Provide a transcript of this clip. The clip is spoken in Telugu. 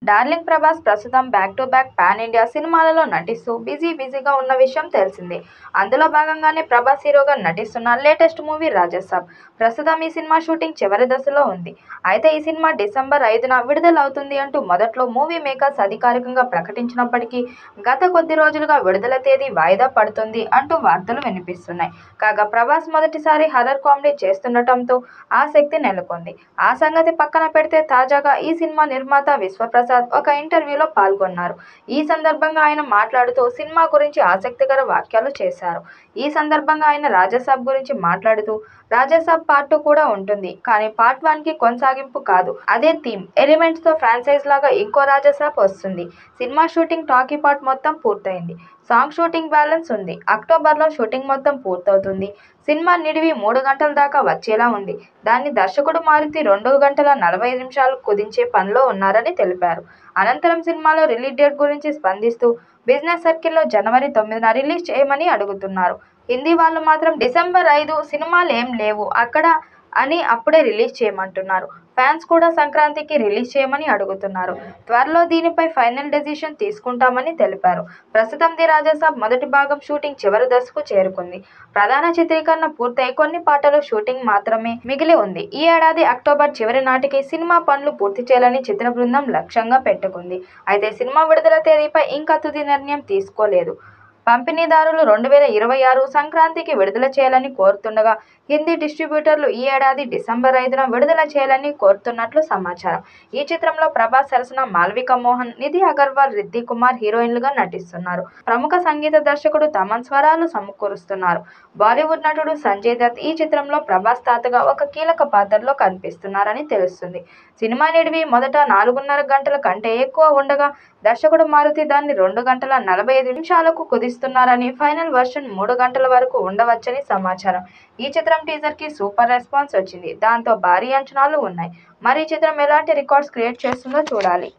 డార్లింగ్ ప్రభాస్ ప్రస్తుతం back to back pan India సినిమాలలో నటిస్తూ బిజీగా ఉన్న విషయం తెలిసిందే. అందులో భాగంగానే ప్రభాస్ హీరోగా నటిస్తున్న లేటెస్ట్ మూవీ రాజసాబ్. ప్రస్తుతం ఈ సినిమా షూటింగ్ చివరి దశలో ఉంది. అయితే ఈ సినిమా డిసెంబర్ 5న విడుదలవుతుంది అంటూ మొదట్లో మూవీ మేకర్స్ అధికారికంగా ప్రకటించినప్పటికీ గత కొద్ది రోజులుగా విడుదల తేదీ వాయిదా పడుతుంది అంటూ వార్తలు వినిపిస్తున్నాయి. కాగా ప్రభాస్ మొదటిసారి హర్రర్ కామెడీ చేస్తుండటంతో ఆసక్తి నెలకొంది. ఆ సంగతి పక్కన పెడితే తాజాగా ఈ సినిమా నిర్మాత విశ్వప్రసాద్ ఒక ఇంటర్వ్యూలో పాల్గొన్నారు. ఈ సందర్భంగా ఆయన మాట్లాడుతూ సినిమా గురించి ఆసక్తికర వ్యాఖ్యలు చేశారు. ఈ సందర్భంగా ఆయన రాజసాబ్ గురించి మాట్లాడుతూ రాజసాబ్ పార్ట్ 2 కూడా ఉంటుంది. కానీ పార్ట్ 1కి కొనసాగింపు కాదు. అదే థీమ్, ఎలిమెంట్స్ తో ఫ్రాంచైజ్ లాగా ఇంకో రాజసాబ్ వస్తుంది. సినిమా షూటింగ్ టాకీ పార్ట్ మొత్తం పూర్తయింది. సాంగ్ షూటింగ్ బ్యాలెన్స్ ఉంది. అక్టోబర్లో షూటింగ్ మొత్తం పూర్తవుతుంది. సినిమా నిడివి 3 గంటల దాకా వచ్చేలా ఉంది. దాన్ని దర్శకుడు మారుతి 2 గంటల 45 నిమిషాలు కుదించే పనిలో ఉన్నారని తెలిపారు. అనంతరం సినిమాలో రిలీజ్ డేట్ గురించి స్పందిస్తూ బిజినెస్ సర్కిల్లో జనవరి 9న రిలీజ్ చేయమని అడుగుతున్నారు. హిందీ వాళ్ళు మాత్రం డిసెంబర్ 5 సినిమాలేం లేవు అక్కడ అని అప్పుడే రిలీజ్ చేయమంటున్నారు. ఫ్యాన్స్ కూడా సంక్రాంతికి రిలీజ్ చేయమని అడుగుతున్నారు. త్వరలో దీనిపై ఫైనల్ డెసిషన్ తీసుకుంటామని తెలిపారు. ప్రస్తుతం ది రాజసాబ్ మొదటి భాగం షూటింగ్ చివరి దశకు చేరుకుంది. ప్రధాన చిత్రీకరణ పూర్తయి కొన్ని పాటలు షూటింగ్ మాత్రమే మిగిలి ఉంది. ఈ ఏడాది అక్టోబర్ చివరి నాటికి సినిమా పనులు పూర్తి చేయాలని చిత్ర బృందం లక్ష్యంగా పెట్టుకుంది. అయితే సినిమా విడుదల తేదీపై ఇంకా తుది నిర్ణయం తీసుకోలేదు. పంపిణీదారులు 2026 సంక్రాంతికి విడుదల చేయాలని కోరుతుండగా హిందీ డిస్ట్రిబ్యూటర్లు ఈ ఏడాది డిసెంబర్ 5న విడుదల చేయాలని కోరుతున్నట్లు సమాచారం. ఈ చిత్రంలో ప్రభాస్ సరసన మాళవిక మోహన్, నిధి అగర్వాల్, రిద్ధి కుమార్ హీరోయిన్లుగా నటిస్తున్నారు. ప్రముఖ సంగీత దర్శకుడు తమన్ స్వరాలు సమకూరుస్తున్నారు. బాలీవుడ్ నటుడు సంజయ్ దత్ ఈ చిత్రంలో ప్రభాస్ తాతగా ఒక కీలక పాత్రలో కనిపిస్తున్నారని తెలుస్తుంది. సినిమా నిడివి మొదట 4.5 గంటల కంటే ఎక్కువ ఉండగా దర్శకుడు మారుతి దాన్ని 2 గంటల 45 నిమిషాలకు కుదిస్తున్నారని, ఫైనల్ వర్షన్ 3 గంటల వరకు ఉండవచ్చని సమాచారం. ఈ చిత్రం టీజర్ కి సూపర్ రెస్పాన్స్ వచ్చింది. దాంతో భారీ అంచనాలు ఉన్నాయి. మరి ఈ చిత్రం ఎలాంటి రికార్డ్స్ క్రియేట్ చేస్తుందో చూడాలి.